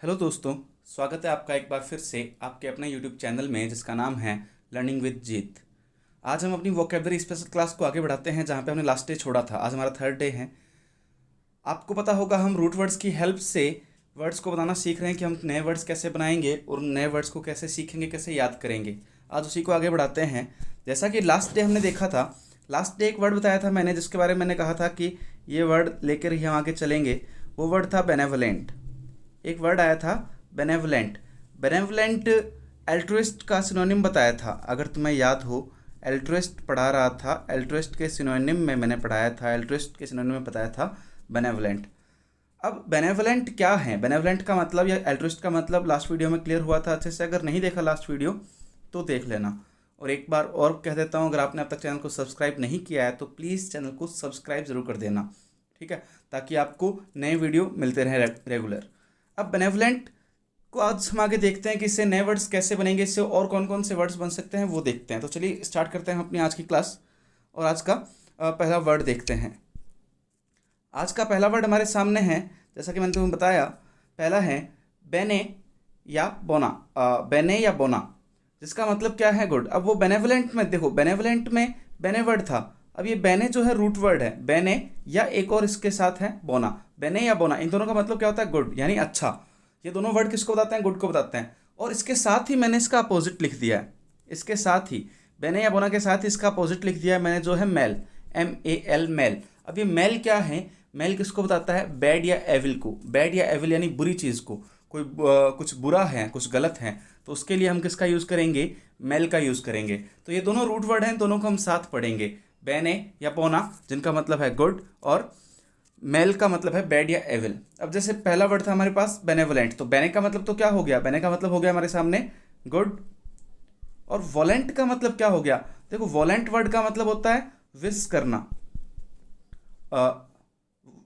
Hello दोस्तों, स्वागत है आपका एक बार फिर से आपके अपने यूट्यूब चैनल में जिसका नाम है लर्निंग विद जीत। आज हम अपनी वोकेबलरी स्पेशल क्लास को आगे बढ़ाते हैं जहाँ पे हमने लास्ट डे छोड़ा था। आज हमारा थर्ड डे है। आपको पता होगा हम रूट वर्ड्स की हेल्प से वर्ड्स को बनाना सीख रहे हैं कि हम नए वर्ड्स कैसे बनाएंगे और नए वर्ड्स को कैसे सीखेंगे, कैसे याद करेंगे। आज उसी को आगे बढ़ाते हैं। जैसा कि लास्ट डे हमने देखा था, लास्ट डे एक वर्ड बताया था मैंने जिसके बारे में मैंने कहा था कि ये वर्ड लेकर ही हम आगे चलेंगे। वो वर्ड था बेनेवलेंट। एक वर्ड आया था बेनेवलेंट। बेनेवलेंट एल्ट्रुइस्ट का सिनोनिम बताया था। अगर तुम्हें याद हो, एल्ट्रुइस्ट पढ़ा रहा था, एल्ट्रुइस्ट के सिनोनिम में मैंने पढ़ाया था, एल्ट्रुइस्ट के सिनोनिम में बताया था बेनेवलेंट। अब बेनेवलेंट क्या है, बेनेवलेंट का मतलब या एल्ट्रुइस्ट का मतलब लास्ट वीडियो में क्लियर हुआ था अच्छे से। अगर नहीं देखा लास्ट वीडियो तो देख लेना। और एक बार और कह देता हूँ, अगर आपने अब तक चैनल को सब्सक्राइब नहीं किया है तो प्लीज़ चैनल को सब्सक्राइब ज़रूर कर देना, ठीक है, ताकि आपको नए वीडियो मिलते रहें रेगुलर। अब बेनेवलेंट को आज हम आगे देखते हैं कि इससे नए वर्ड्स कैसे बनेंगे, इससे और कौन कौन से वर्ड्स बन सकते हैं वो देखते हैं। तो चलिए स्टार्ट करते हैं अपनी आज की क्लास और आज का पहला वर्ड देखते हैं। आज का पहला वर्ड हमारे सामने है, जैसा कि मैंने तुम्हें बताया, पहला है बेने या बोना। बेने या बोना, जिसका मतलब क्या है गुड। अब वो बेनेवलेंट में देखो, बेनेवलेंट में बेने वर्ड था। अब ये बेने जो है रूट वर्ड है, बेने या एक और इसके साथ है बोना। बेने या बोना, इन दोनों का मतलब क्या होता है गुड, यानी अच्छा। ये दोनों वर्ड किसको बताते हैं, गुड को बताते हैं। और इसके साथ ही मैंने इसका अपोजिट लिख दिया है। इसके साथ ही बेने या बोना के साथ ही इसका अपोजिट लिख दिया है मैंने, जो है मेल, MEL, मेल। अब ये मेल क्या है, मेल किसको बताता है, बैड या एविल को। बैड या एविल यानी बुरी चीज़ को, कोई कुछ बुरा है, कुछ गलत है, तो उसके लिए हम किसका यूज़ करेंगे, मेल का यूज़ करेंगे। तो ये दोनों रूट वर्ड हैं, दोनों को हम साथ पढ़ेंगे, बेने या बोना जिनका मतलब है गुड, और मेल का मतलब है बैड या एविल। अब जैसे पहला वर्ड था हमारे पास बेनेवलेंट, तो बेने का मतलब तो क्या हो गया, बेने का मतलब हो गया हमारे सामने गुड। और वोलेंट का मतलब क्या हो गया, देखो वोलेंट वर्ड का मतलब होता है विश करना।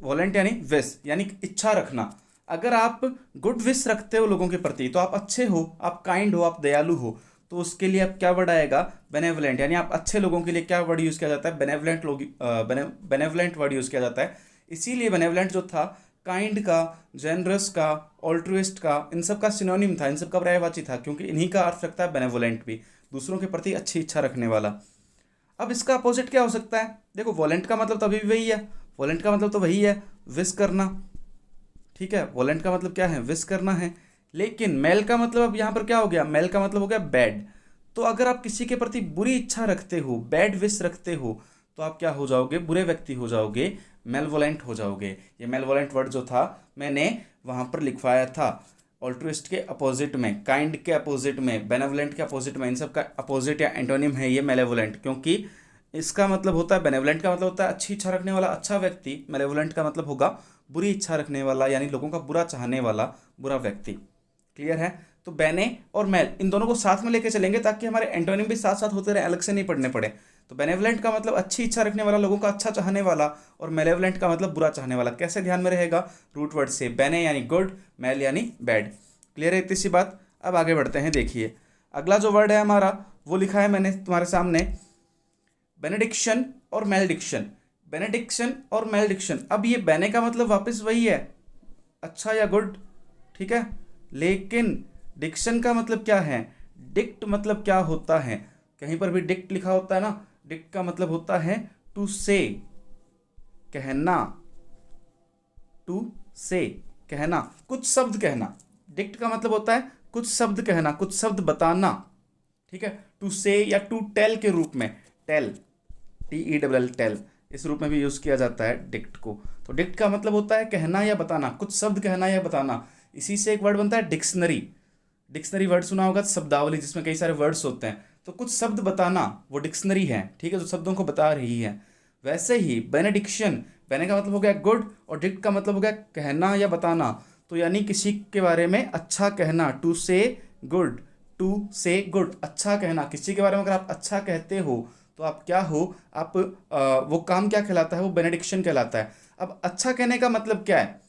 वोलेंट यानी विश, यानी इच्छा रखना। अगर आप गुड विश रखते हो लोगों के प्रति तो आप अच्छे हो, आप काइंड हो, आप दयालु हो, तो उसके लिए आप क्या वर्ड आएगा, बेनेवलेंट। यानी आप अच्छे लोगों के लिए क्या वर्ड यूज़ किया जाता है, बेनेवलेंट लोग, बेनेवलेंट वर्ड यूज़ किया जाता है। इसीलिए बेनेवलेंट जो था काइंड का, जेनरस का, ऑल्ट्रुइस्ट का, इन सब का सिनोनिम था, इन सब का पर्यायवाची था, क्योंकि इन्हीं का अर्थ रखता है बेनेवलेंट भी, दूसरों के प्रति अच्छी इच्छा रखने वाला। अब इसका अपोजिट क्या हो सकता है, देखो वोलेंट का मतलब तो अभी भी वही है, वोलेंट का मतलब तो वही है विश करना, ठीक है। वोलेंट का मतलब क्या है, विश करना है। लेकिन मेल का मतलब अब यहाँ पर क्या हो गया, मेल का मतलब हो गया बैड। तो अगर आप किसी के प्रति बुरी इच्छा रखते हो, बैड विश रखते हो, तो आप क्या हो जाओगे, बुरे व्यक्ति हो जाओगे, मेलवोलेंट हो जाओगे। ये मेलवोलेंट वर्ड जो था मैंने वहाँ पर लिखवाया था ऑल्ट्रुइस्ट के अपोजिट में, काइंड के अपोजिट में, बेनेवलेंट के अपोजिट में, इन सब का अपोजिट या एंटोनिम है ये मेलेवोलेंट। क्योंकि इसका मतलब होता है, बेनेवलेंट का मतलब होता है अच्छी इच्छा रखने वाला, अच्छा व्यक्ति। मेलेवोलेंट का मतलब होगा बुरी इच्छा रखने वाला, यानी लोगों का बुरा चाहने वाला, बुरा व्यक्ति। क्लियर है। तो बेने और मेल इन दोनों को साथ में लेके चलेंगे ताकि हमारे एंटोनिम भी साथ साथ होते रहे, अलग से नहीं पढ़ने पड़े। तो बेनेवलेंट का मतलब अच्छी इच्छा रखने वाला, लोगों का अच्छा चाहने वाला, और मेलेवलेंट का मतलब बुरा चाहने वाला। कैसे ध्यान में रहेगा, रूट वर्ड से, बेने यानी गुड, मेल यानी बैड। क्लियर है इतनी सी बात। अब आगे बढ़ते हैं। देखिए अगला जो वर्ड है हमारा, वो लिखा है मैंने तुम्हारे सामने, बेनेडिक्शन और मेलडिक्शन। बेनेडिक्शन और मेलडिक्शन। अब ये बेने का मतलब वापस वही है, अच्छा या गुड, ठीक है। लेकिन डिक्शन का मतलब क्या है, डिक्ट मतलब क्या होता है, कहीं पर भी डिक्ट लिखा होता है ना, डिक्ट का मतलब होता है टू से, कहना, टू से, कहना, कुछ शब्द कहना। डिक्ट का मतलब होता है कुछ शब्द कहना, कुछ शब्द बताना, ठीक है। टू से या टू टेल के रूप में, टेल, TELL, टेल, इस रूप में भी यूज़ किया जाता है डिक्ट को। तो डिक्ट का मतलब होता है कहना या बताना, कुछ शब्द कहना या बताना। इसी से एक वर्ड बनता है डिक्शनरी। डिक्शनरी वर्ड सुना होगा, शब्दावली जिसमें कई सारे वर्ड्स होते हैं। तो कुछ शब्द बताना वो डिक्शनरी है, ठीक है, जो शब्दों को बता रही है। वैसे ही बेनेडिक्शन, बेने का मतलब हो गया गुड और डिक्ट का मतलब हो गया कहना या बताना। तो यानी किसी के बारे में अच्छा कहना, टू से गुड, टू से गुड, अच्छा कहना। किसी के बारे में अगर आप अच्छा कहते हो तो आप क्या हो, आप वो काम क्या कहलाता है, वो बेनेडिक्शन कहलाता है। अब अच्छा कहने का मतलब क्या है,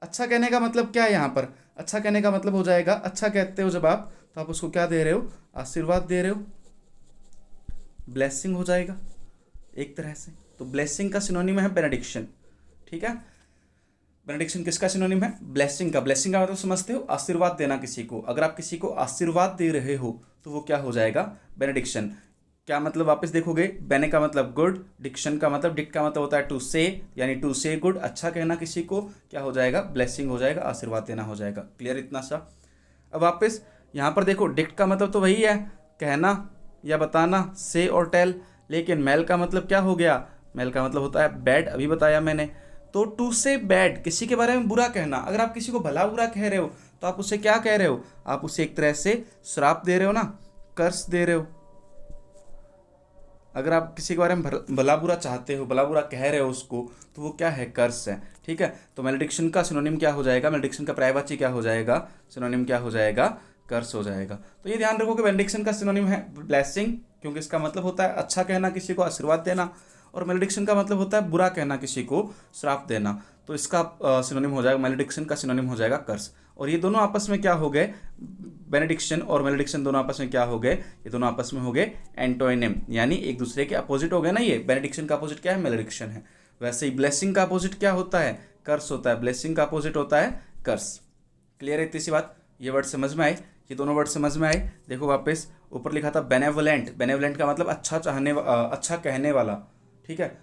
अच्छा कहने का मतलब क्या है यहाँ पर, अच्छा कहने का मतलब हो जाएगा, अच्छा कहते हो जब आप, तो आप उसको क्या दे रहे हो, आशीर्वाद दे रहे हो, ब्लेसिंग हो जाएगा एक तरह से। तो ब्लेसिंग का सिनोनिम है बेनेडिक्शन, ठीक है। बेनेडिक्शन किसका सिनोनिम है? ब्लेसिंग का। ब्लेसिंग का मतलब समझते हो? आशीर्वाद देना किसी को। अगर आप किसी को आशीर्वाद दे रहे हो तो वो क्या हो जाएगा? बेनेडिक्शन। क्या मतलब वापस देखोगे? बेने का मतलब गुड, डिक्शन का मतलब, डिक्ट का मतलब होता है टू से, यानी टू से गुड, अच्छा कहना किसी को, क्या हो जाएगा? ब्लेसिंग हो जाएगा, आशीर्वाद देना हो जाएगा। क्लियर इतना सा? अब वापस यहाँ पर देखो, डिक्ट का मतलब तो वही है, कहना या बताना, से और टेल, लेकिन मेल का मतलब क्या हो गया? मेल का मतलब होता है बैड, अभी बताया मैंने। तो टू से बैड, किसी के बारे में बुरा कहना। अगर आप किसी को भला बुरा कह रहे हो तो आप उसे क्या कह रहे हो? आप उसे एक तरह से श्राप दे रहे हो ना, कर्स दे रहे हो। अगर आप किसी के बारे में भला बुरा चाहते हो, भला बुरा कह रहे हो उसको, तो वो क्या है? कर्स है। ठीक है, तो मैलेडिक्शन का सिनोनिम क्या हो जाएगा? मैलेडिक्शन का पर्यायवाची क्या हो जाएगा? सिनोनिम क्या हो जाएगा? कर्स हो जाएगा। तो ये ध्यान रखो कि मैलेडिक्शन का सिनोनिम है ब्लेसिंग, क्योंकि इसका मतलब होता है अच्छा कहना किसी को, आशीर्वाद देना, और मैलेडिक्शन का मतलब होता है बुरा कहना किसी को, श्राप देना। तो इसका सिनोनिम हो जाएगा, मैलेडिक्शन का सिनोनिम हो जाएगा कर्स। और ये दोनों आपस में क्या हो गए? बेनेडिक्शन और मैलेडिक्शन दोनों आपस में क्या हो गए? ये दोनों आपस में हो गए एंटोनिम, यानी एक दूसरे के अपोजिट हो गए ना। ये बेनेडिक्शन का अपोजिट क्या है? मैलेडिक्शन है। वैसे ही ब्लेसिंग का अपोजिट क्या होता है? कर्स होता है। ब्लेसिंग का अपोजिट होता है कर्स। क्लियर है इतनी सी बात? ये वर्ड समझ में आए? ये दोनों वर्ड समझ में आए? देखो वापस ऊपर लिखा था बेनेवोलेंट। बेनेवोलेंट का मतलब अच्छा चाहने, अच्छा कहने वाला। ठीक है,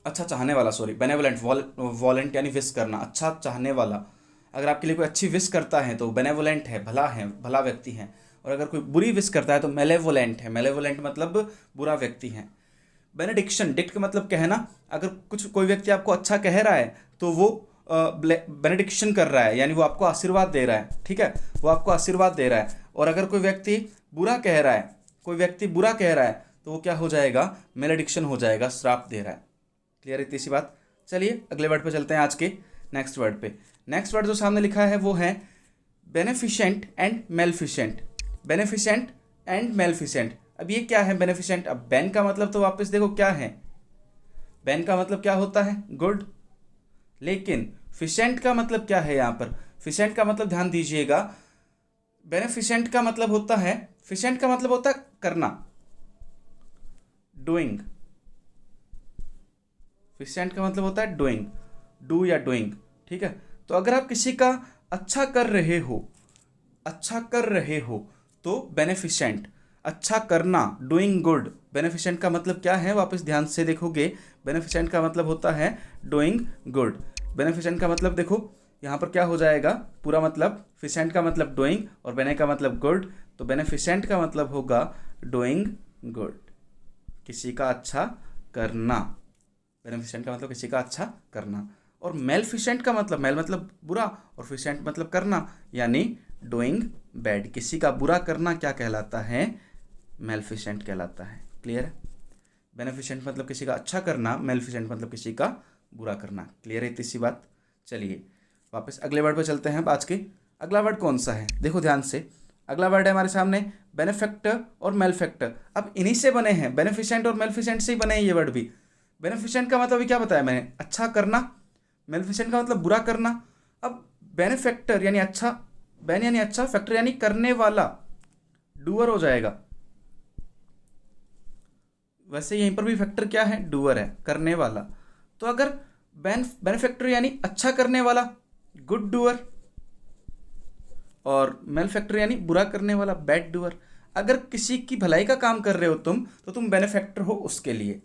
अच्छा चाहने वाला, सॉरी, बेनेवोलेंट, वॉलेंट यानी विश करना, अच्छा चाहने वाला। अगर आपके लिए कोई अच्छी विश करता है तो बेनेवोलेंट है, भला व्यक्ति है। और अगर कोई बुरी विश करता है तो मेलेवोलेंट है। मेलेवोलेंट मतलब बुरा व्यक्ति है। बेनेडिक्शन, डिक्ट का मतलब कहना। अगर कोई व्यक्ति आपको अच्छा कह रहा है तो वो बेनेडिक्शन कर रहा है, यानी वो आपको आशीर्वाद दे रहा है। ठीक है, वो आपको आशीर्वाद दे रहा है। और अगर कोई व्यक्ति बुरा कह रहा है, तो वो क्या हो जाएगा? मेलेडिक्शन हो जाएगा, श्राप दे रहा है। क्लियर है इतनी सी बात? चलिए अगले वर्ड पे चलते हैं, आज के नेक्स्ट वर्ड पे। नेक्स्ट वर्ड जो सामने लिखा है वो है beneficent and maleficent. Beneficent and maleficent. अब ये क्या है बेनिफिशेंट? अब बेन का मतलब तो वापस देखो क्या है? बेन का मतलब क्या होता है? गुड। लेकिन फिशेंट का मतलब क्या है यहाँ पर? फिशेंट का मतलब ध्यान दीजिएगा, बेनिफिशेंट का मतलब होता है, फिशेंट का मतलब होता है करना, डूइंग। फिशेंट का मतलब होता है डूइंग, डू या डूइंग। ठीक है, तो अगर आप किसी का अच्छा कर रहे हो तो बेनिफिशेंट। अच्छा करना, डूइंग गुड। बेनिफिशेंट का मतलब क्या है? वापस ध्यान से देखोगे, बेनिफिशेंट का मतलब होता है डूइंग गुड। बेनिफिशेंट का मतलब देखो यहाँ पर क्या हो जाएगा पूरा मतलब? फिशेंट का मतलब डूइंग और बेने का मतलब गुड, तो बेनिफिशेंट का मतलब होगा डूइंग गुड, किसी का अच्छा करना। बेनिफिशेंट का मतलब किसी का अच्छा करना। और मेलफिशेंट का मतलब, मेल मतलब बुरा और फिशेंट मतलब करना, यानी डूइंग बैड। किसी का बुरा करना क्या कहलाता है? मेलफिशेंट कहलाता है। क्लियर है? बेनिफिशेंट मतलब किसी का अच्छा करना, मेलफिशेंट मतलब किसी का बुरा करना। क्लियर है इतनी सी बात? चलिए वापस अगले वर्ड पर चलते हैं। आज के अगला वर्ड कौन सा है? देखो ध्यान से, अगला वर्ड है हमारे सामने बेनिफैक्टर और मेलफैक्टर। अब इन्हीं से बने हैं, बेनिफिशेंट और मेलफिशेंट से ही बने हैं ये वर्ड भी। बेनिफिशेंट का मतलब क्या बताया मैंने? अच्छा करना। मेलफिशेंट का मतलब बुरा करना। अब बेनिफैक्टर यानी अच्छा, बेन यानी अच्छा, फैक्टर यानी करने वाला, डूअर हो जाएगा। वैसे यहीं पर भी फैक्टर क्या है? डूअर है, करने वाला। तो अगर बेनिफैक्टर यानी अच्छा करने वाला, गुड डूअर, और मेलफैक्टर यानी बुरा करने वाला, बैड डूअर। अगर किसी की भलाई का काम कर रहे हो तुम, तो तुम बेनिफैक्टर हो उसके लिए।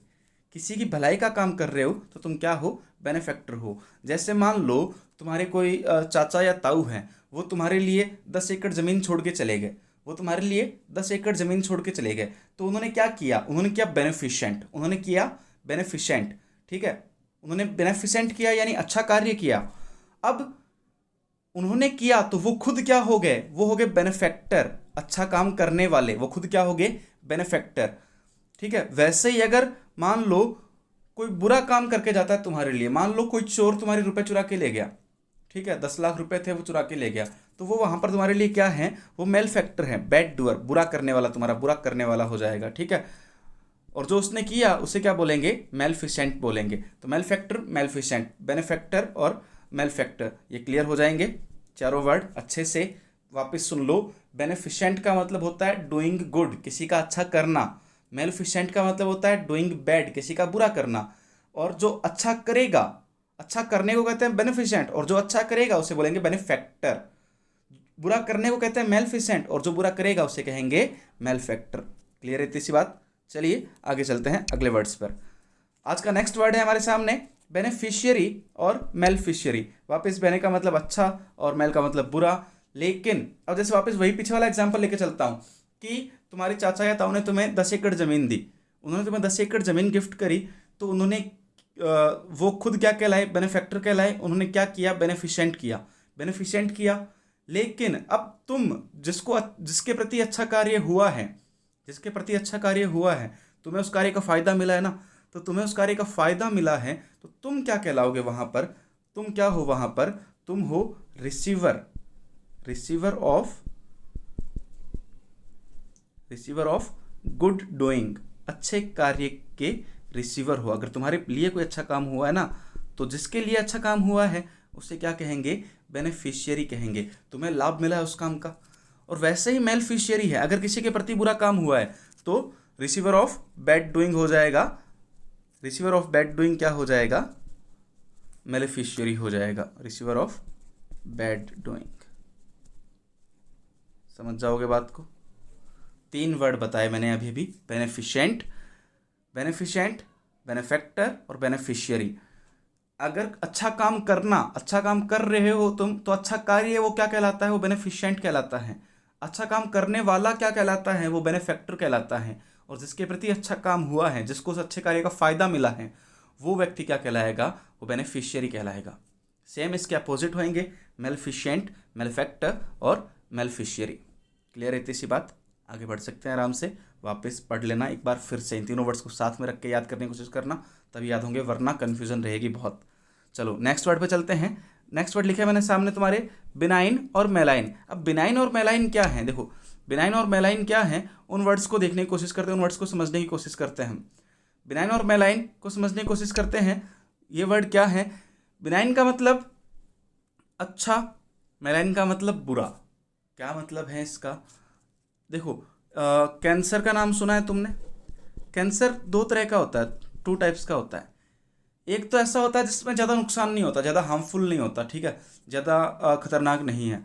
किसी की भलाई का काम कर रहे हो तो तुम क्या हो? बेनिफैक्टर हो। जैसे मान लो तुम्हारे कोई चाचा या ताऊ हैं, वो तुम्हारे लिए 10 एकड़ ज़मीन छोड़ के चले गए। तो उन्होंने क्या किया? उन्होंने किया बेनिफिशेंट। ठीक है, उन्होंने बेनिफिशेंट किया यानी अच्छा कार्य किया। अब उन्होंने किया तो वो खुद क्या हो गए? वो हो गए बेनिफैक्टर, अच्छा काम करने वाले। वो खुद क्या हो गए? बेनिफैक्टर। ठीक है, वैसे ही अगर मान लो कोई बुरा काम करके जाता है तुम्हारे लिए, मान लो कोई चोर तुम्हारे रुपए चुरा के ले गया, ठीक है, 10 लाख रुपए थे, वो चुरा के ले गया, तो वो वहां पर तुम्हारे लिए क्या है? वो मेल फैक्टर है, बैड डूअर, बुरा करने वाला, तुम्हारा बुरा करने वाला हो जाएगा। ठीक है, और जो उसने किया उसे क्या बोलेंगे? मेलफिशेंट बोलेंगे। तो मेल फैक्टर, मेलफिशेंट, बेनिफैक्टर और मेल फैक्टर, ये क्लियर हो जाएंगे चारों वर्ड अच्छे से। वापस सुन लो, बेनिफिशेंट का मतलब होता है डूइंग गुड, किसी का अच्छा करना। मेलफिशेंट का मतलब होता है डूइंग बैड, किसी का बुरा करना। और जो अच्छा करेगा, अच्छा करने को कहते हैं बेनिफिशेंट, और जो अच्छा करेगा उसे बोलेंगे बेनिफैक्टर। बुरा करने को कहते हैं मेलफिसेंट, और जो बुरा करेगा उसे कहेंगे मेलफैक्टर। क्लियर है इतनी सी बात? चलिए आगे चलते हैं अगले वर्ड्स पर। आज का नेक्स्ट वर्ड है हमारे सामने बेनिफिशियरी और मेलफिशियरी। वापस बेने का मतलब अच्छा और मेल का मतलब बुरा। लेकिन अब जैसे वापस वही पीछे वाला एग्जांपल लेके चलता हूँ कि तुम्हारे चाचा या ताऊ ने तुम्हें 10 एकड़ ज़मीन दी, उन्होंने तुम्हें 10 एकड़ ज़मीन गिफ्ट करी, तो उन्होंने वो खुद क्या कहलाए? बेनिफैक्टर कहलाए। उन्होंने क्या किया? बेनिफिशेंट किया, बेनिफिशेंट किया। लेकिन अब तुम जिसके प्रति अच्छा कार्य हुआ है, जिसके प्रति अच्छा कार्य हुआ है, तुम्हें उस कार्य का फायदा मिला है ना, तो तुम्हें उस कार्य का फायदा मिला है, तो तुम क्या कहलाओगे वहां पर? तुम क्या हो वहां पर? तुम हो receiver, receiver of good doing, अच्छे कार्य के रिसीवर हो। अगर तुम्हारे लिए कोई अच्छा काम हुआ है ना, तो जिसके लिए अच्छा काम हुआ है उसे क्या कहेंगे? बेनिफिशियरी कहेंगे। तुम्हें लाभ मिला है उस काम का। और वैसे ही मेलफिशियरी है, अगर किसी के प्रति बुरा काम हुआ है तो रिसीवर ऑफ बैड डूइंग हो जाएगा। रिसीवर ऑफ बैड डूइंग क्या हो जाएगा? मेलेफिशियरी हो जाएगा, रिसीवर ऑफ बैड डूइंग। समझ जाओगे बात को? 3 वर्ड बताए मैंने अभी भी, बेनिफिशेंट, बेनिफिशेंट, बेनिफैक्टर और बेनिफिशियरी। अगर अच्छा काम करना, अच्छा काम कर रहे हो तुम, तो अच्छा कार्य वो क्या कहलाता है? वो बेनिफिशेंट कहलाता है। अच्छा काम करने वाला क्या कहलाता है? वो बेनिफैक्टर कहलाता है। और जिसके प्रति अच्छा काम हुआ है, जिसको उस अच्छे कार्य का फायदा मिला है, वो व्यक्ति क्या कहलाएगा? वो बेनिफिशियरी कहलाएगा। सेम इसके अपोजिट होंगे, मेलफिशेंट, मेलफैक्टर और मेलफिशियरी। क्लियर है इतनी सी बात? आगे बढ़ सकते हैं आराम से। वापस पढ़ लेना एक बार फिर से, इन तीनों वर्ड्स को साथ में रख के याद करने की कोशिश करना, तभी याद होंगे, वरना कन्फ्यूजन रहेगी बहुत। चलो नेक्स्ट वर्ड पे चलते हैं। नेक्स्ट वर्ड लिखा है मैंने सामने तुम्हारे, बिनाइन और मेलाइन। अब बिनाइन और मेलाइन क्या है? देखो, बिनाइन और मेलाइन क्या है, उन वर्ड्स को देखने की कोशिश करते हैं, उन वर्ड्स को समझने की कोशिश करते हैं हम। बिनाइन और मेलाइन को समझने की कोशिश करते हैं। ये वर्ड क्या है? बिनाइन का मतलब अच्छा, मेलाइन का मतलब बुरा। क्या मतलब है इसका? देखो, कैंसर का नाम सुना है तुमने? कैंसर 2 तरह का होता है, 2 टाइप्स का होता है। एक तो ऐसा होता है जिसमें ज़्यादा नुकसान नहीं होता, ज़्यादा हार्मफुल नहीं होता, ठीक है, ज़्यादा खतरनाक नहीं है।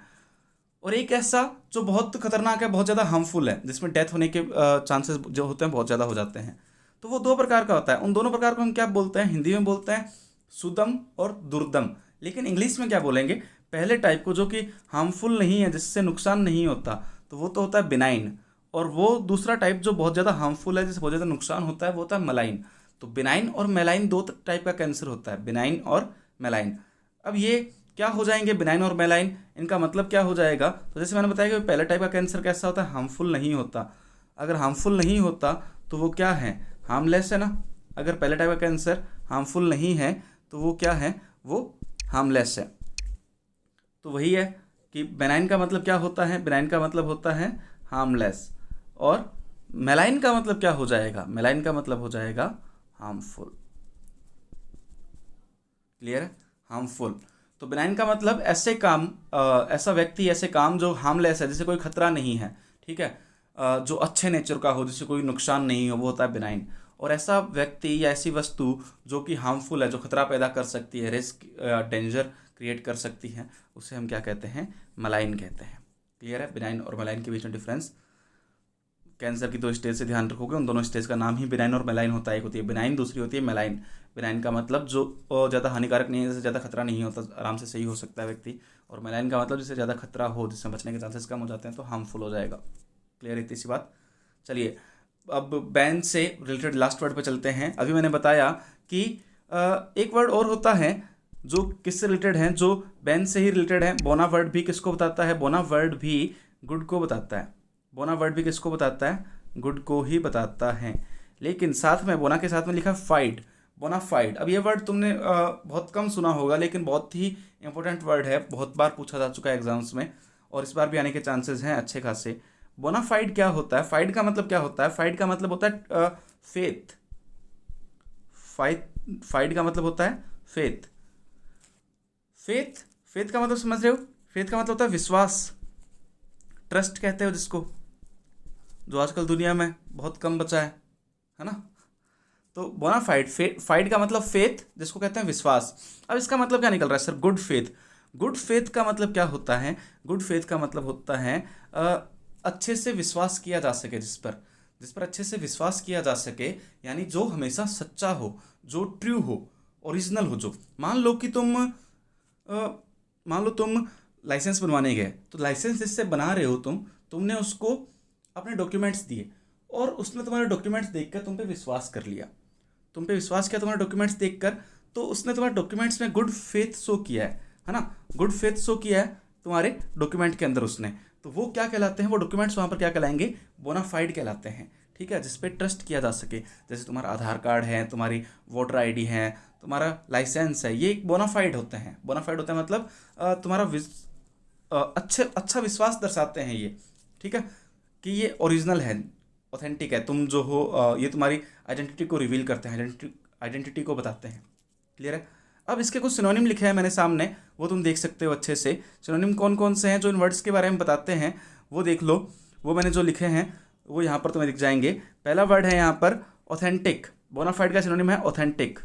और एक ऐसा जो बहुत खतरनाक है, बहुत ज़्यादा हार्मफुल है, जिसमें डेथ होने के चांसेस जो होते हैं बहुत ज़्यादा हो जाते हैं। तो वो 2 प्रकार का होता है। उन दोनों प्रकार को हम क्या बोलते हैं? हिंदी में बोलते हैं सुदम और दुर्दम। लेकिन इंग्लिश में क्या बोलेंगे? पहले टाइप को, जो कि हार्मफुल नहीं है, जिससे नुकसान नहीं होता, तो वो तो होता है बिनाइन। और वो दूसरा टाइप जो बहुत ज़्यादा हार्मफुल है, जिससे बहुत ज़्यादा नुकसान होता है, वो होता है मलाइन। तो बिनाइन और मेलाइन 2 टाइप का कैंसर होता है, बिनाइन और मेलाइन। अब ये क्या हो जाएंगे बिनाइन और मेलाइन? इनका मतलब क्या हो जाएगा? तो जैसे मैंने बताया कि पहला टाइप का कैंसर कैसा होता है? हार्मफुल नहीं होता। अगर हार्मफुल नहीं होता तो वो क्या है? हार्मलेस है ना। अगर पहला टाइप का कैंसर हार्मफुल नहीं है तो वो क्या है? वो हार्मलेस है। तो वही है कि बेनाइन का मतलब क्या होता है? बेनाइन का मतलब होता है हार्मलेस। और मेलाइन का मतलब क्या हो जाएगा? मेलाइन का मतलब हो जाएगा हार्मफुल। क्लियर है? हार्मफुल। तो बेनाइन का मतलब ऐसे काम, ऐसा व्यक्ति, ऐसे काम जो हार्मलेस है, जिसे कोई खतरा नहीं है, ठीक है, जो अच्छे नेचर का हो, जिससे कोई नुकसान नहीं हो, वो होता है बेनाइन। और ऐसा व्यक्ति या ऐसी वस्तु जो कि हार्मफुल है, जो खतरा पैदा कर सकती है, रिस्क, डेंजर क्रिएट कर सकती है, उसे हम क्या कहते हैं? मलाइन कहते हैं। क्लियर है? बेनाइन और मलाइन के बीच में डिफरेंस। कैंसर की 2 स्टेज से ध्यान रखोगे, उन दोनों स्टेज का नाम ही बिनाइन और मेलाइन होता है। एक होती है बिनाइन, दूसरी होती है मेलाइन। बिनाइन का मतलब जो ज़्यादा हानिकारक नहीं है, जिससे ज़्यादा खतरा नहीं होता, आराम से सही हो सकता है व्यक्ति। और मेलाइन का मतलब जिससे ज़्यादा खतरा हो, जिससे बचने के चांसेस कम हो जाते हैं, तो हार्मफुल हो जाएगा। क्लियर है इतनी सी बात? चलिए अब बैन से रिलेटेड लास्ट वर्ड पर चलते हैं। अभी मैंने बताया कि एक वर्ड और होता है जो किससे रिलेटेड है, जो बैन से ही रिलेटेड है। बोना वर्ड भी किसको बताता है? बोना वर्ड भी गुड को बताता है। बोना वर्ड भी किसको बताता है? गुड को ही बताता है। लेकिन साथ में बोना के साथ में लिखा फाइड, बोनाफाइड। अब ये वर्ड तुमने बहुत कम सुना होगा, लेकिन बहुत ही इंपॉर्टेंट वर्ड है, बहुत बार पूछा जा चुका है एग्जाम्स में, और इस बार भी आने के चांसेस हैं अच्छे खासे। बोनाफाइड क्या होता है? फाइड का मतलब क्या होता है? फाइड का मतलब होता है फेथ। फाइड का मतलब होता है फेथ। फेथ का मतलब समझ रहे हो? फेथ का मतलब होता है विश्वास, ट्रस्ट कहते हो जिसको, जो आजकल दुनिया में बहुत कम बचा है ना। तो बोनाफाइड, फाइड का मतलब फेथ, जिसको कहते हैं विश्वास। अब इसका मतलब क्या निकल रहा है sir? Good faith. Good faith का मतलब क्या होता है? गुड फेथ का मतलब होता है अच्छे से विश्वास किया जा सके, जिस पर अच्छे से विश्वास किया जा सके, यानी जो हमेशा सच्चा हो, जो ट्रू हो, ओरिजिनल हो। जो मान लो कि तुम लाइसेंस बनवाने गए, तो लाइसेंस जिससे बना रहे हो तुमने उसको अपने डॉक्यूमेंट्स दिए और उसने तुम्हारे डॉक्यूमेंट्स देखकर तुम पे विश्वास कर लिया, तुम पे विश्वास किया तुम्हारे डॉक्यूमेंट्स देखकर, तो उसने तुम्हारे डॉक्यूमेंट्स में गुड फेथ शो किया है ना? गुड फेथ शो किया है तुम्हारे डॉक्यूमेंट के अंदर उसने, तो वो क्या कहलाते हैं? वो डॉक्यूमेंट्स वहाँ पर क्या कहलाएंगे? बोनाफाइड कहलाते हैं। ठीक है, जिस पे ट्रस्ट किया जा सके, जैसे तुम्हारा आधार कार्ड है, तुम्हारी वोटर आईडी है, तुम्हारा लाइसेंस है, ये एक बोनाफाइड होते हैं। बोनाफाइड होता है मतलब तुम्हारा अच्छा विश्वास दर्शाते हैं ये। ठीक है, कि ये ओरिजिनल है, ऑथेंटिक है, तुम जो हो, ये तुम्हारी आइडेंटिटी को रिवील करते हैं, आइडेंटिटी को बताते हैं। क्लियर है? अब इसके कुछ सिनोनिम लिखे हैं मैंने सामने, वो तुम देख सकते हो अच्छे से। सिनोनिम कौन कौन से हैं जो इन वर्ड्स के बारे में बताते हैं, वो देख लो। वो मैंने जो लिखे हैं वो यहाँ पर तुम्हें दिख जाएंगे। पहला वर्ड है यहाँ पर ऑथेंटिक। बोनाफाइड का सिनोनिम है ऑथेंटिक,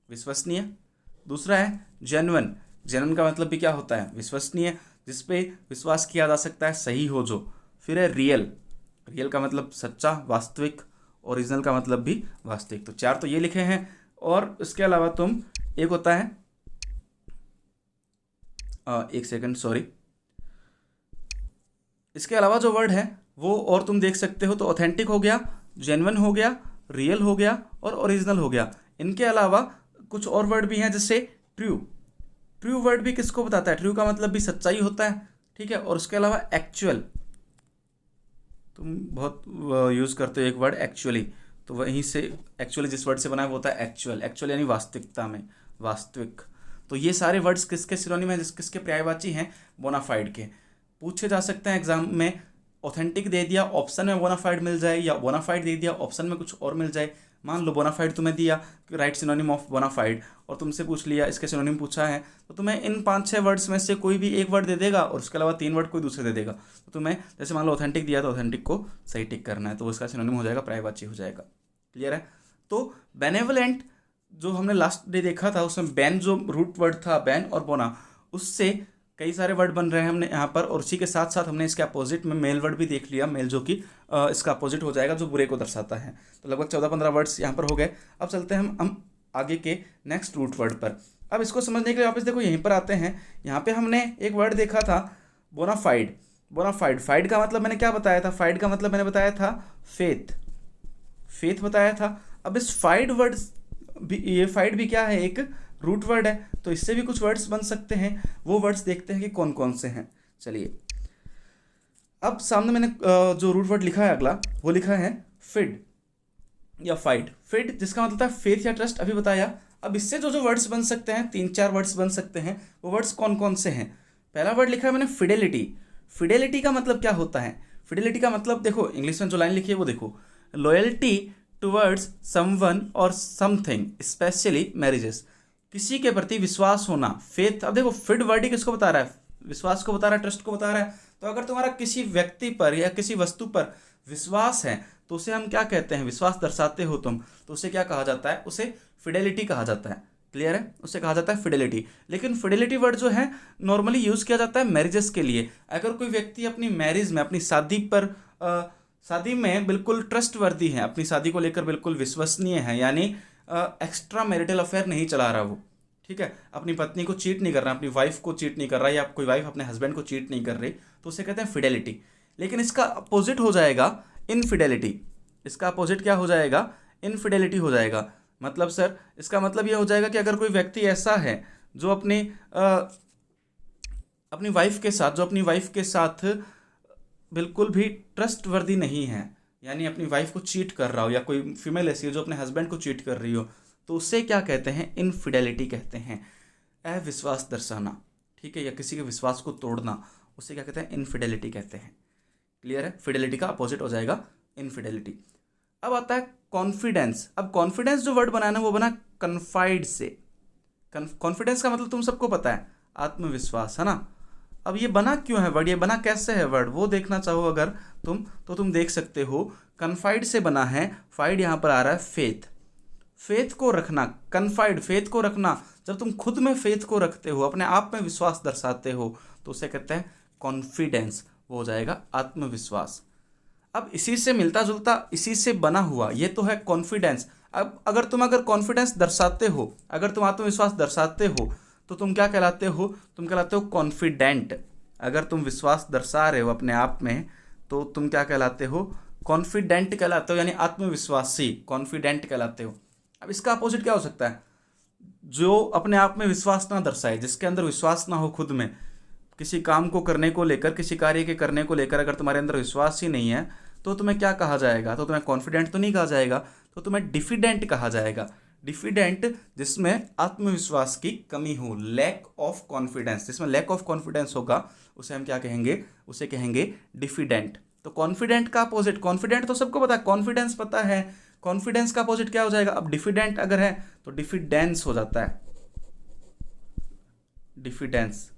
विश्वसनीय। दूसरा है जेन्युइन। जेन्युइन का मतलब भी क्या होता है? विश्वसनीय, जिस पे विश्वास किया जा सकता है, सही हो जो। फिर है रियल। रियल का मतलब सच्चा, वास्तविक। ओरिजिनल का मतलब भी वास्तविक। तो 4 तो ये लिखे हैं। और इसके अलावा तुम एक होता है एक सेकंड, सॉरी, इसके अलावा जो वर्ड है वो और तुम देख सकते हो। तो ऑथेंटिक हो गया, जेन्युइन हो गया, रियल हो गया और ओरिजिनल हो गया। इनके अलावा कुछ और वर्ड भी हैं, जैसे ट्रू। ट्रू वर्ड भी किसको बताता है? ट्रू का मतलब भी सच्चाई होता है। ठीक है, और उसके अलावा एक्चुअल, तुम बहुत यूज़ करते हो एक वर्ड एक्चुअली, तो वहीं से एक्चुअली जिस वर्ड से बना है वो होता है एक्चुअल। एक्चुअल यानी वास्तविकता में, वास्तविक। तो ये सारे वर्ड्स किसके सिनोनिम हैं, किसके पर्यायवाची हैं? बोनाफाइड के। पूछे जा सकते हैं एग्जाम में। ऑथेंटिक दे दिया, ऑप्शन में बोनाफाइड मिल जाए, या बोनाफाइड दे दिया, ऑप्शन में कुछ और मिल जाए। मान लो बोनाफाइड तुम्हें दिया, राइट सिनोनिम ऑफ बोनाफाइड, और तुमसे पूछ लिया इसके सिनोनिम पूछा है, तो तुम्हें इन 5-6 वर्ड्स में से कोई भी एक वर्ड दे देगा और उसके अलावा 3 वर्ड कोई दूसरे दे देगा। तो तुम्हें जैसे मान लो ऑथेंटिक दिया, तो ऑथेंटिक को सही टिक करना है, तो उसका सिनोनिम हो जाएगा, पर्यायवाची हो जाएगा। क्लियर है? तो बेनेवलेंट जो हमने लास्ट डे देखा था, उसमें बैन जो रूट वर्ड था, बैन और बोना, उससे कई सारे वर्ड बन रहे हैं हमने यहाँ पर। और उसी के साथ साथ हमने इसके अपोजिट में मेल वर्ड भी देख लिया, मेल जो कि इसका अपोजिट हो जाएगा, जो बुरे को दर्शाता है। तो लगभग 14-15 वर्ड्स यहाँ पर हो गए। अब चलते हैं हम आगे के नेक्स्ट रूट वर्ड पर। अब इसको समझने के लिए वापस देखो यहीं पर आते हैं। यहाँ पे हमने एक वर्ड देखा था बोनाफाइड। बोनाफाइड, फाइड का मतलब मैंने क्या बताया था? फाइड का मतलब मैंने बताया था फेथ, फेथ बताया था। अब इस फाइड वर्ड भी, ये फाइड भी क्या है? एक रूट वर्ड है, तो इससे भी कुछ वर्ड्स बन सकते हैं। वो वर्ड्स देखते हैं कि कौन कौन से हैं। चलिए, अब सामने मैंने जो रूट वर्ड लिखा है अगला, वो लिखा है फिड या फाइड। फिड जिसका मतलब है फेथ या ट्रस्ट, अभी बताया। अब इससे जो वर्ड्स बन सकते हैं, 3-4 वर्ड्स बन सकते हैं। वो वर्ड्स कौन कौन से हैं? पहला वर्ड लिखा है मैंने फिडेलिटी। फिडेलिटी का मतलब क्या होता है? फिडेलिटी का मतलब देखो, इंग्लिश में जो लाइन लिखी है वो देखो, लॉयल्टी टुवर्ड्स समवन और समथिंग, स्पेशली मैरिजेस। किसी के प्रति विश्वास होना, फेथ। अब देखो फिड वर्ड ही किसको बता रहा है? विश्वास को बता रहा है, ट्रस्ट को बता रहा है। तो अगर तुम्हारा किसी व्यक्ति पर या किसी वस्तु पर विश्वास है, तो उसे हम क्या कहते हैं? विश्वास दर्शाते हो तुम, तो उसे क्या कहा जाता है? उसे फिडेलिटी कहा जाता है। क्लियर है? उसे कहा जाता है फिडेलिटी। लेकिन फिडेलिटी वर्ड जो है नॉर्मली यूज़ किया जाता है मैरिजेस के लिए। अगर कोई व्यक्ति अपनी मैरिज में, अपनी शादी पर शादी में बिल्कुल ट्रस्ट वर्दी है, अपनी शादी को लेकर बिल्कुल विश्वसनीय है, यानी एक्स्ट्रा मैरिटल अफेयर नहीं चला रहा वो, ठीक है, अपनी पत्नी को चीट नहीं कर रहा, अपनी वाइफ को चीट नहीं कर रहा, या कोई वाइफ अपने हस्बैंड को चीट नहीं कर रही, तो उसे कहते हैं फिडेलिटी। लेकिन इसका अपोजिट हो जाएगा इनफिडेलिटी। इसका अपोजिट क्या हो जाएगा? इनफिडेलिटी हो जाएगा। मतलब सर, इसका मतलब ये हो जाएगा कि अगर कोई व्यक्ति ऐसा है जो अपनी वाइफ के साथ बिल्कुल भी ट्रस्ट वर्दी नहीं है, यानी अपनी वाइफ को चीट कर रहा हो, या कोई फीमेल ऐसी है जो अपने हस्बैंड को चीट कर रही हो, तो उससे क्या कहते हैं? इनफिडेलिटी कहते हैं, अविश्वास दर्शाना, ठीक है, या किसी के विश्वास को तोड़ना, उसे क्या कहते हैं? इनफिडेलिटी कहते हैं। क्लियर है? फिडेलिटी का अपोजिट हो जाएगा इनफिडेलिटी। अब आता है कॉन्फिडेंस। अब कॉन्फिडेंस जो वर्ड बनाना वो बना कन्फाइड से। कॉन्फिडेंस का मतलब तुम सबको पता है, आत्मविश्वास, है ना। अब ये बना क्यों है वर्ड, ये बना कैसे है वर्ड, वो देखना चाहो अगर तुम, तो तुम देख सकते हो कन्फाइड से बना है। फाइड यहाँ पर आ रहा है फेथ, फेथ को रखना, कन्फाइड, फेथ को रखना, जब तुम खुद में फेथ को रखते हो, अपने आप में विश्वास दर्शाते हो, तो उसे कहते हैं कॉन्फिडेंस, वो हो जाएगा आत्मविश्वास। अब इसी से मिलता जुलता, इसी से बना हुआ ये तो है कॉन्फिडेंस। अब अगर कॉन्फिडेंस दर्शाते हो, अगर तुम आत्मविश्वास दर्शाते हो, तो तुम क्या कहलाते हो? तुम कहलाते हो कॉन्फिडेंट। अगर तुम विश्वास दर्शा रहे हो अपने आप में, तो तुम क्या कहलाते हो? कॉन्फिडेंट कहलाते हो, यानी आत्मविश्वासी, कॉन्फिडेंट कहलाते हो। अब इसका अपोजिट क्या हो सकता है? जो अपने आप में विश्वास ना दर्शाए, जिसके अंदर विश्वास ना हो खुद में, किसी काम को करने को लेकर, किसी कार्य के करने को लेकर अगर तुम्हारे अंदर विश्वास ही नहीं है, तो तुम्हें क्या कहा जाएगा? तो तुम्हें कॉन्फिडेंट तो नहीं कहा जाएगा, तो तुम्हें डिफिडेंट कहा जाएगा। डिफिडेंट जिसमें आत्मविश्वास की कमी हो, लैक ऑफ कॉन्फिडेंस, जिसमें लैक ऑफ कॉन्फिडेंस होगा, उसे हम क्या कहेंगे? उसे कहेंगे डिफिडेंट। तो कॉन्फिडेंट का अपोजिट, कॉन्फिडेंट तो सबको पता है, कॉन्फिडेंस पता है, कॉन्फिडेंस का अपोजिट क्या हो जाएगा? अब डिफिडेंट अगर है तो डिफिडेंस हो जाता है। डिफिडेंस,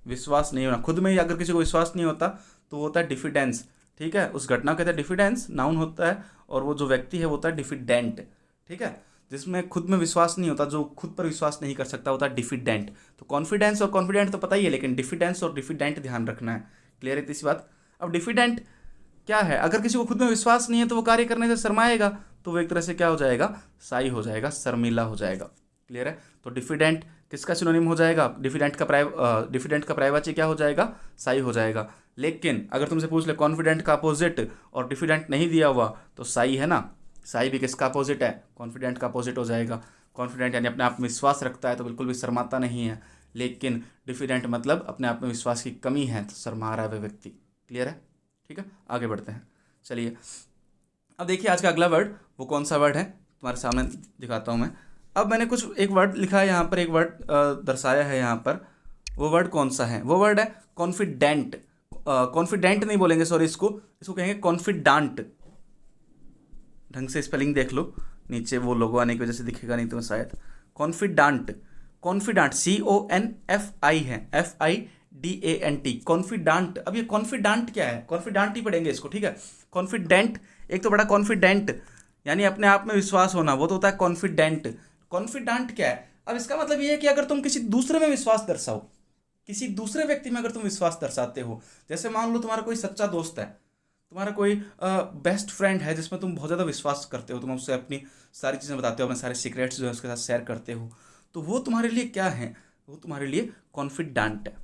विश्वास नहीं होना खुद में ही, अगर किसी को विश्वास नहीं होता तो वो होता है डिफिडेंस। ठीक है, उस घटना को कहते हैं डिफिडेंस, नाउन होता है, और वो जो व्यक्ति है वो होता है डिफिडेंट। ठीक है, जिसमें खुद में विश्वास नहीं होता, जो खुद पर विश्वास नहीं कर सकता, होता है डिफिडेंट। तो कॉन्फिडेंस और कॉन्फिडेंट तो पता ही है, लेकिन डिफिडेंस और डिफिडेंट ध्यान रखना है। क्लियर है इसी बात? अब डिफिडेंट क्या है? अगर किसी को खुद में विश्वास नहीं है तो वो कार्य करने से शर्माएगा, तो वो एक तरह से क्या हो जाएगा? शाई हो जाएगा, शर्मीला हो जाएगा। क्लियर है? तो डिफिडेंट किसका सिनोनिम हो जाएगा? डिफिडेंट का पर्यायवाची क्या हो जाएगा? शाई हो जाएगा। लेकिन अगर तुमसे पूछ ले कॉन्फिडेंट का अपोजिट और डिफिडेंट नहीं दिया हुआ, तो शाई है ना, शाई भी किसका अपोजिट है? कॉन्फिडेंट का अपोजिट हो जाएगा। कॉन्फिडेंट यानी अपने आप में विश्वास रखता है तो बिल्कुल भी शर्माता नहीं है, लेकिन डिफिडेंट मतलब अपने आप में विश्वास की कमी है तो शर्मा रहा है वह व्यक्ति। क्लियर है? ठीक है, आगे बढ़ते हैं। चलिए अब देखिए आज का अगला वर्ड वो कौन सा वर्ड है, तुम्हारे सामने दिखाता हूँ मैं। अब मैंने एक वर्ड लिखा है यहाँ पर, एक वर्ड दर्शाया है यहाँ पर। वो वर्ड कौन सा है? वो वर्ड है कॉन्फिडेंट। कॉन्फिडेंट नहीं बोलेंगे, सॉरी, इसको कहेंगे कॉन्फिडांट। ढंग से स्पेलिंग देख लो, नीचे वो लोगो आने की वजह से दिखेगा नहीं तुम्हें शायद। कॉन्फिडांट, कॉन्फिडांट CONFI है, FIDANT, कॉन्फिडांट। अब ये कॉन्फिडांट क्या है? कॉन्फिडांट ही पढ़ेंगे इसको। ठीक है, कॉन्फिडेंट एक तो बड़ा कॉन्फिडेंट यानी अपने आप में विश्वास होना, वो तो होता है कॉन्फिडेंट। कॉन्फिडांट क्या है? अब इसका मतलब ये है कि अगर तुम किसी दूसरे में विश्वास दर्शाओ, किसी दूसरे व्यक्ति में अगर तुम विश्वास दर्शाते हो, जैसे मान लो तुम्हारा कोई सच्चा दोस्त है, तुम्हारा कोई बेस्ट फ्रेंड है जिसमें तुम बहुत ज़्यादा विश्वास करते हो, तुम उससे अपनी सारी चीज़ें बताते हो, अपने सारे सीक्रेट्स जो है उसके साथ शेयर करते हो, तो वो तुम्हारे लिए क्या है? वो तुम्हारे लिए कॉन्फिडेंट है।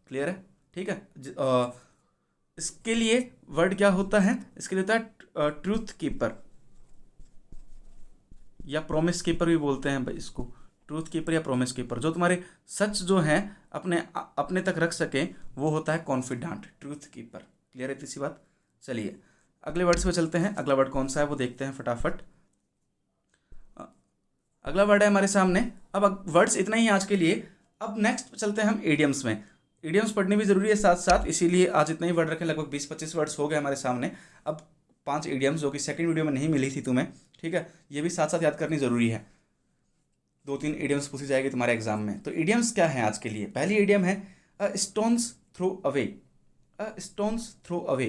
क्लियर है? ठीक है, इसके लिए वर्ड क्या होता है? इसके लिए होता है ट्रूथ कीपर या प्रोमिस कीपर भी बोलते हैं भाई इसको। ट्रूथ कीपर या प्रोमिस कीपर, जो तुम्हारे सच जो है अपने तक रख सके, वो होता है कॉन्फिडेंट, ट्रूथ कीपर। क्लियर है इसी बात? चलिए अगले वर्ड्स पे चलते हैं। अगला वर्ड कौन सा है वो देखते हैं फटाफट। अगला वर्ड है हमारे सामने। अब वर्ड्स इतना ही आज के लिए। अब नेक्स्ट चलते हैं हम एडियम्स में। एडियम्स पढ़ने भी जरूरी है साथ साथ, इसीलिए आज इतना ही वर्ड रखें। लगभग 20-25 वर्ड्स हो गए हमारे सामने। अब 5 एडियम्स जो कि सेकंड वीडियो में नहीं मिली थी तुम्हें, ठीक है, ये भी साथ साथ याद करनी जरूरी है। 2-3 एडियम्स पूछी जाएगी तुम्हारे एग्जाम में। तो एडियम्स क्या है आज के लिए? पहली एडियम है अ स्टोन्स थ्रो अवे। अ स्टोन्स थ्रो अवे,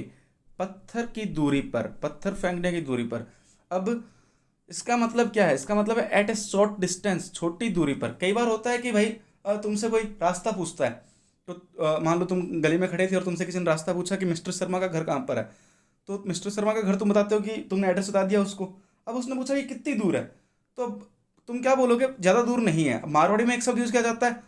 पत्थर की दूरी पर, पत्थर फेंकने की दूरी पर। अब इसका मतलब क्या है? इसका मतलब है एट ए शॉर्ट डिस्टेंस, छोटी दूरी पर। कई बार होता है कि भाई तुमसे कोई रास्ता पूछता है, तो मान लो तुम गली में खड़े थे और तुमसे किसी ने रास्ता पूछा कि मिस्टर शर्मा का घर कहाँ पर है, तो मिस्टर शर्मा का घर तुम बताते हो कि तुमने एड्रेस बता दिया उसको। अब उसने पूछा कि कितनी दूर है, तो तुम क्या बोलोगे? ज़्यादा दूर नहीं है। मारवाड़ी में एक शब्द यूज किया जाता है,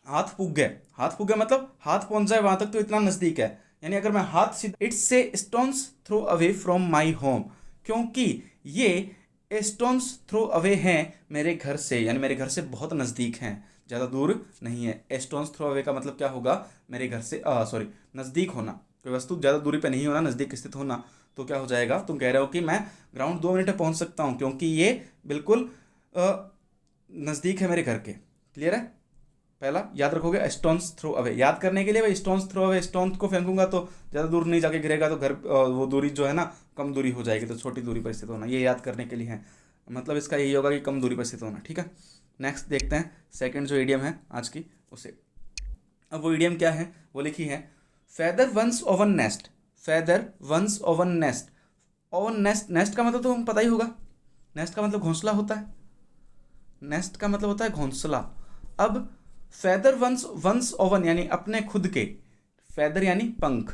हाथ पुग गए। हाथ पुग गए मतलब हाथ पहुंच जाए वहां तक, तो इतना नज़दीक है। यानी अगर मैं हाथ सीधा, it's say stones throw away from my home, क्योंकि ये स्टोन्स थ्रो अवे हैं मेरे घर से, यानी मेरे घर से बहुत नज़दीक हैं, ज़्यादा दूर नहीं है। स्टोन्स थ्रो अवे का मतलब क्या होगा? मेरे घर से नज़दीक होना, कोई वस्तु ज़्यादा दूरी पे नहीं होना, नज़दीक स्थित होना। तो क्या हो जाएगा? तुम कह रहे हो कि मैं ग्राउंड 2 मिनट में पहुंच सकता हूं, क्योंकि ये बिल्कुल नज़दीक है मेरे घर के। क्लियर है? पहला याद रखोगे स्टोन्स थ्रो अवे। याद करने के लिए भाई स्टोन्स थ्रो अवे, स्टोन को फेंकूंगा तो ज़्यादा दूर नहीं जाके गिरेगा, तो घर वो दूरी जो है ना कम दूरी हो जाएगी, तो छोटी दूरी पर स्थित होना, ये याद करने के लिए है। मतलब इसका यही होगा कि कम दूरी पर स्थित होना। ठीक है, नेक्स्ट देखते हैं सेकंड जो इडियम है आज की उसे। अब वो इडियम क्या है? वो लिखी है feather one's own nest. Feather one's own nest. Oven nest, nest का मतलब तो पता ही होगा, नेस्ट का मतलब घोंसला होता है, नेस्ट का मतलब होता है घोंसला। अब फेदर वंस वंस ओवन यानी अपने खुद के, फेदर यानी पंख,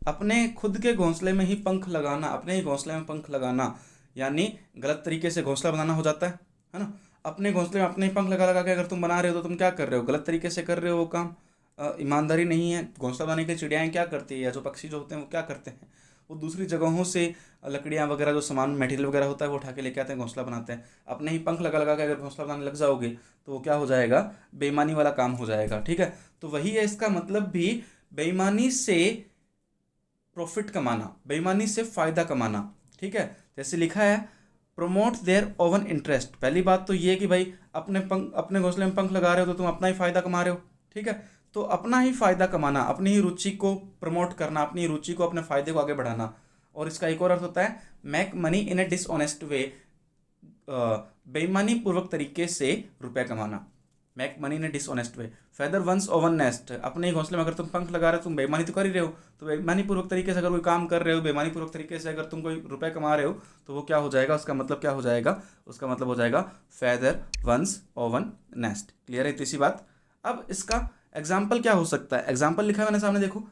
अपने खुद के घोंसले में ही पंख लगाना, अपने ही घोंसले में पंख लगाना यानी गलत तरीके से घोंसला बनाना हो जाता है ना। अपने घोंसले में अपने ही पंख लगा लगा के अगर तुम बना रहे हो तो तुम क्या कर रहे हो, गलत तरीके से कर रहे हो वो काम, ईमानदारी नहीं है। घोंसला बनाने के लिए चिड़ियाएँ क्या करती है या जो पक्षी जो होते हैं वो क्या करते हैं, वो दूसरी जगहों से लकड़ियाँ वगैरह जो सामान मटेरियल वगैरह होता है वो उठा के लेके आते हैं, घोंसला बनाते हैं। अपने ही पंख लगा लगा के अगर घोंसला बनाने लग जाओगे तो वो क्या हो जाएगा, बेईमानी वाला काम हो जाएगा, ठीक है। तो वही है इसका मतलब भी, बेईमानी से प्रॉफिट कमाना, बेईमानी से फ़ायदा कमाना, ठीक है। जैसे लिखा है प्रोमोट देयर ओवन इंटरेस्ट, पहली बात तो ये है कि भाई अपने घोंसले में पंख लगा रहे हो तो तुम अपना ही फ़ायदा कमा रहे हो, ठीक है। तो अपना ही फ़ायदा कमाना, अपनी ही रुचि को प्रमोट करना, अपनी रुचि को, अपने फ़ायदे को आगे बढ़ाना। और इसका एक और अर्थ होता है make money in a dishonest way, बेईमानी पूर्वक तरीके से रुपए कमाना, make money in a dishonest way. Feather one's own nest, अपने ही घोंसले में अगर तुम पंख लगा रहे हो तुम बेईमानी तो कर ही रहे हो, तो बेईमानी पूर्वक तरीके से अगर कोई काम कर रहे हो, बेईमानी पूर्वक तरीके से अगर तुम कोई रुपए कमा रहे हो तो वो क्या हो जाएगा, उसका मतलब क्या हो जाएगा, उसका मतलब हो जाएगा feather one's own nest. Clear है इतनी सी बात। अब इसका एग्जाम्पल क्या हो सकता है, एग्जाम्पल लिखा है मैंने सामने देखो,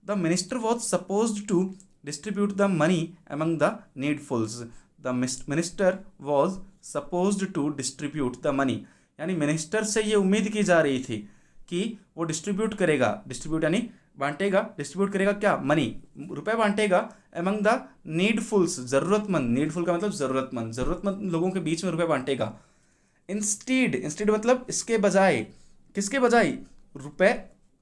the minister was suppose to distribute the money among the needfuls, the minister was supposed to distribute the money, यानी मिनिस्टर से ये उम्मीद की जा रही थी कि वो डिस्ट्रीब्यूट करेगा, डिस्ट्रीब्यूट यानी बांटेगा, डिस्ट्रीब्यूट करेगा क्या, मनी, रुपए बांटेगा अमंग द नीडफुल्स, ज़रूरतमंद, नीडफुल का मतलब ज़रूरतमंद, ज़रूरतमंद लोगों के बीच में रुपए बांटेगा। इंस्टीड, इंस्टीड मतलब इसके बजाय, किसके बजाय, रुपए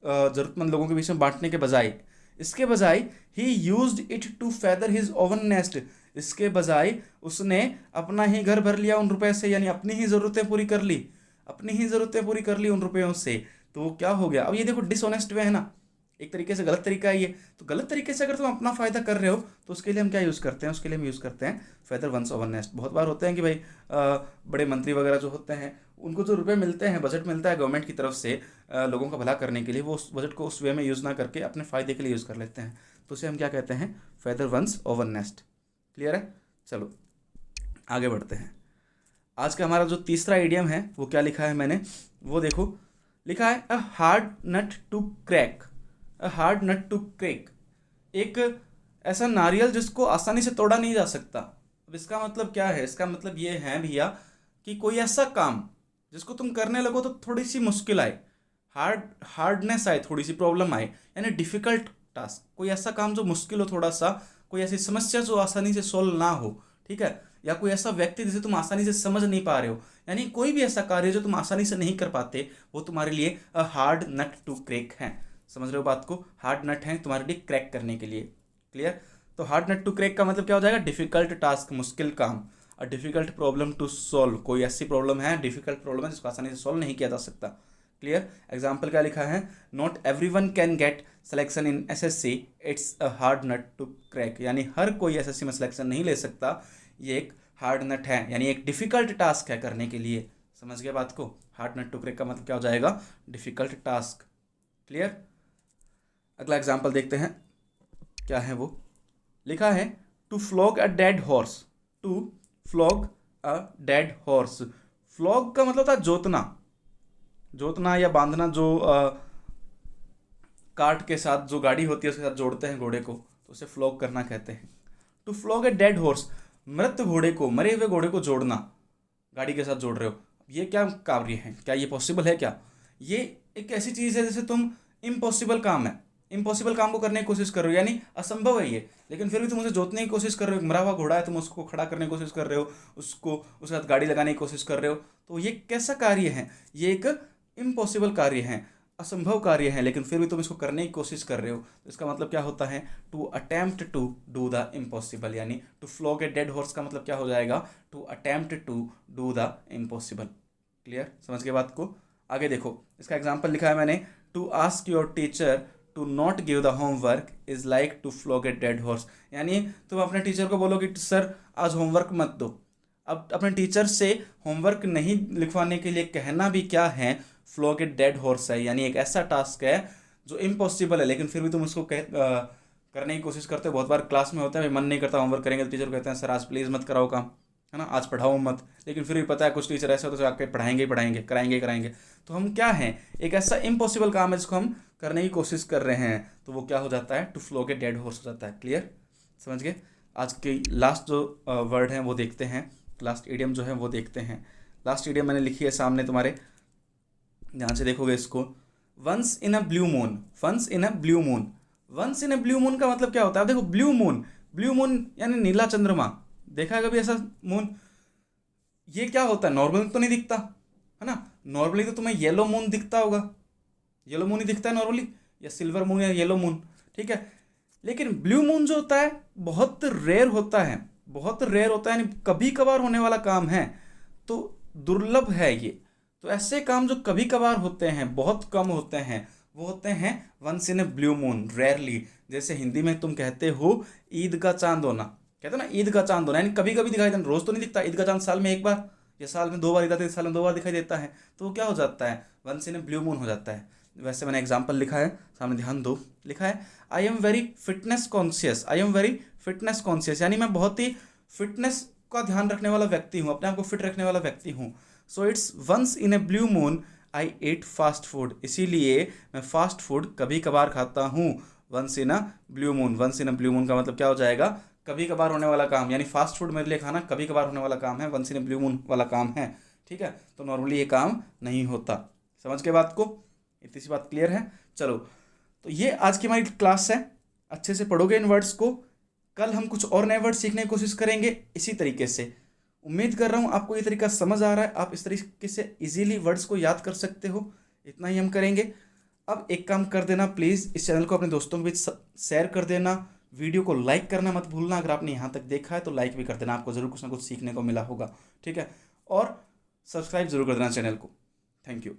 ज़रूरतमंद लोगों के बीच में बांटने के बजाय, इसके बजाय ही used it to feather his own nest, इसके बजाय उसने अपना ही घर भर लिया उन रुपए से, यानी अपनी ही ज़रूरतें पूरी कर ली, अपनी ही ज़रूरतें पूरी कर ली उन रुपयों से। तो वो क्या हो गया, अब ये देखो डिसऑनेस्ट वे है ना, एक तरीके से गलत तरीका है ये। तो गलत तरीके से अगर तुम अपना फ़ायदा कर रहे हो तो उसके लिए हम क्या यूज़ करते हैं, उसके लिए हम यूज़ करते हैं फेदर वंस ओवन नेस्ट। बहुत बार होते हैं कि भाई बड़े मंत्री वगैरह जो होते हैं उनको जो रुपए मिलते हैं, बजट मिलता है गवर्नमेंट की तरफ से लोगों का भला करने के लिए, वो उस बजट को उस वे में यूज़ ना करके अपने फ़ायदे के लिए यूज़ कर लेते हैं, तो उसे हम क्या कहते हैं, feather one's own nest. Clear है। चलो आगे बढ़ते हैं। आज का हमारा जो तीसरा इडियम है वो क्या लिखा है मैंने, वो देखो, लिखा है a hard nut to crack, a hard nut to crack, एक ऐसा नारियल जिसको आसानी से तोड़ा नहीं जा सकता। अब इसका मतलब क्या है, इसका मतलब ये है भैया कि कोई ऐसा काम जिसको तुम करने लगो तो थोड़ी सी मुश्किल आए, हार्डनेस आए, थोड़ी सी प्रॉब्लम आए, यानी डिफ़िकल्ट टास्क, कोई ऐसा काम जो मुश्किल हो थोड़ा सा, कोई ऐसी समस्या जो आसानी से सोल्व ना हो, ठीक है, या कोई ऐसा व्यक्ति जिसे तुम आसानी से समझ नहीं पा रहे हो, यानी कोई भी ऐसा कार्य जो तुम आसानी से नहीं कर पाते, वो तुम्हारे लिए a hard nut to crack है। समझ रहे हो बात को, हार्ड नट है तुम्हारे लिए क्रैक करने के लिए। क्लियर। तो हार्ड नट टू क्रैक का मतलब क्या हो जाएगा, डिफिकल्ट टास्क, मुश्किल काम, a difficult problem to solve, कोई ऐसी प्रॉब्लम है, डिफिकल्ट प्रॉब्लम है जिसको आसानी से सॉल्व नहीं किया जा सकता। क्लियर। एग्जाम्पल क्या लिखा है, not everyone can get selection in SSC, it's a hard nut to crack, यानी हर कोई एसएससी में सिलेक्शन नहीं ले सकता, ये एक हार्ड नट है, यानी एक डिफिकल्ट टास्क है करने के लिए। समझ गया बात को, हार्ड नट टू क्रैक का मतलब क्या हो जाएगा, डिफिकल्ट टास्क। क्लियर। अगला एग्जाम्पल देखते हैं क्या है वो, लिखा है to flog a dead horse, to flog a dead horse, flog का मतलब था जोतना, जोतना या बांधना, जो कार्ट के साथ जो गाड़ी होती है उसके साथ जोड़ते हैं घोड़े को, तो उसे फ्लॉग करना कहते हैं। To flog a dead horse, मृत घोड़े को, मरे हुए घोड़े को जोड़ना, गाड़ी के साथ जोड़ रहे हो, ये क्या कार्य है, क्या ये पॉसिबल है क्या, ये एक ऐसी चीज़ है जैसे तुम इम्पॉसिबल काम है, इम्पॉसिबल काम को करने की कोशिश कर रहे हो, यानी असंभव है ये, लेकिन फिर भी तुम उसे जोतने की कोशिश कर रहे हो, मरा हुआ घोड़ा है तुम उसको खड़ा करने की कोशिश कर रहे हो, उसको उसके साथ गाड़ी लगाने की कोशिश कर रहे हो, तो ये कैसा कार्य है, ये एक इम्पॉसिबल कार्य है, असंभव कार्य है, लेकिन फिर भी तुम इसको करने की कोशिश कर रहे हो, तो इसका मतलब क्या होता है, to attempt to do the impossible, यानी to flog a dead horse का मतलब क्या हो जाएगा, to attempt to do the impossible. Clear, समझ के बात को। आगे देखो, इसका एग्जाम्पल लिखा है मैंने, to ask your teacher to not give the homework is like to flog a dead horse, यानी तुम अपने टीचर को बोलो कि सर आज होमवर्क मत दो। अब अपने टीचर से होमवर्क नहीं लिखवाने के लिए कहना भी क्या है, फ्लॉग ए डेड हॉर्स है, यानी एक ऐसा टास्क है जो इम्पॉसिबल है, लेकिन फिर भी तुम उसको करने की कोशिश करते हो। बहुत बार क्लास में होता है मन नहीं करता होमवर्क करेंगे, तो टीचर कहते हैं सर आज प्लीज़ मत कराओ काम, है ना, आज पढ़ाओ मत, लेकिन फिर भी पता है कुछ टीचर ऐसे होते हैं आके पढ़ाएंगे ही पढ़ाएंगे, कराएंगे ही कराएंगे। तो हम क्या हैं, एक ऐसा इम्पॉसिबल काम है जिसको हम करने की कोशिश कर रहे हैं, तो वो क्या हो जाता है, टू फ्लो के डेड हॉर्स हो जाता है। क्लियर, समझ गए। आज की लास्ट जो वर्ड हैं वो देखते हैं, लास्ट इडियम जो है वो देखते हैं। लास्ट इडियम मैंने लिखी है सामने तुम्हारे, ध्यान से देखोगे इसको। Once in a blue moon, once in a blue moon, once in a blue moon का मतलब क्या होता है, देखो ब्लू मून, ब्लू मून यानी नीला चंद्रमा, देखा है कभी ऐसा मून? ये क्या होता है, नॉर्मली तो नहीं दिखता है ना, नॉर्मली तो तुम्हें येलो मून दिखता होगा, येलो मून ही दिखता है नॉर्मली, या सिल्वर मून या येलो मून, ठीक है। लेकिन ब्लू मून जो होता है बहुत रेयर होता है, बहुत रेयर होता है, यानी कभी कभार होने वाला काम है, तो दुर्लभ है ये। तो ऐसे काम जो कभी कभार होते हैं, बहुत कम होते हैं, वो होते हैं once in a blue moon, rarely. जैसे हिंदी में तुम कहते हो ईद का चांद होना, कहते हो ना ईद का चांद होना, यानी कभी कभी दिखाई देता, रोज तो नहीं दिखता ईद का चांद, साल में एक बार या साल में 2 बार दिखाते, साल में 2 बार दिखाई देता है, तो वो क्या हो जाता है, once in a blue moon हो जाता है। वैसे मैंने एग्जाम्पल लिखा है सामने, ध्यान दो, लिखा है I am very fitness conscious, I am very fitness conscious, यानी मैं बहुत ही फिटनेस का ध्यान रखने वाला व्यक्ति हूँ, अपने आप को फिट रखने वाला व्यक्ति हूँ। So it's once in a blue moon I ate fast food, इसीलिए मैं फास्ट फूड कभी कभार खाता हूँ। Once in a blue moon, once in a blue moon का मतलब क्या हो जाएगा, कभी कभार होने वाला काम, यानी फास्ट फूड मेरे लिए खाना कभी कभार होने वाला काम है, once in a blue moon वाला काम है, ठीक है। तो नॉर्मली ये काम नहीं होता, समझ के बात को, इतनी सी बात क्लियर है। चलो, तो ये आज की हमारी क्लास है, अच्छे से पढ़ोगे इन वर्ड्स को, कल हम कुछ और नए वर्ड सीखने की कोशिश करेंगे इसी तरीके से। उम्मीद कर रहा हूँ आपको ये तरीका समझ आ रहा है, आप इस तरीके से इजीली वर्ड्स को याद कर सकते हो, इतना ही हम करेंगे। अब एक काम कर देना प्लीज़, इस चैनल को अपने दोस्तों के बीच शेयर कर देना, वीडियो को लाइक करना मत भूलना, अगर आपने यहाँ तक देखा है तो लाइक भी कर देना, आपको ज़रूर कुछ ना कुछ सीखने को मिला होगा, ठीक है। और सब्सक्राइब जरूर कर देना चैनल को। Thank you.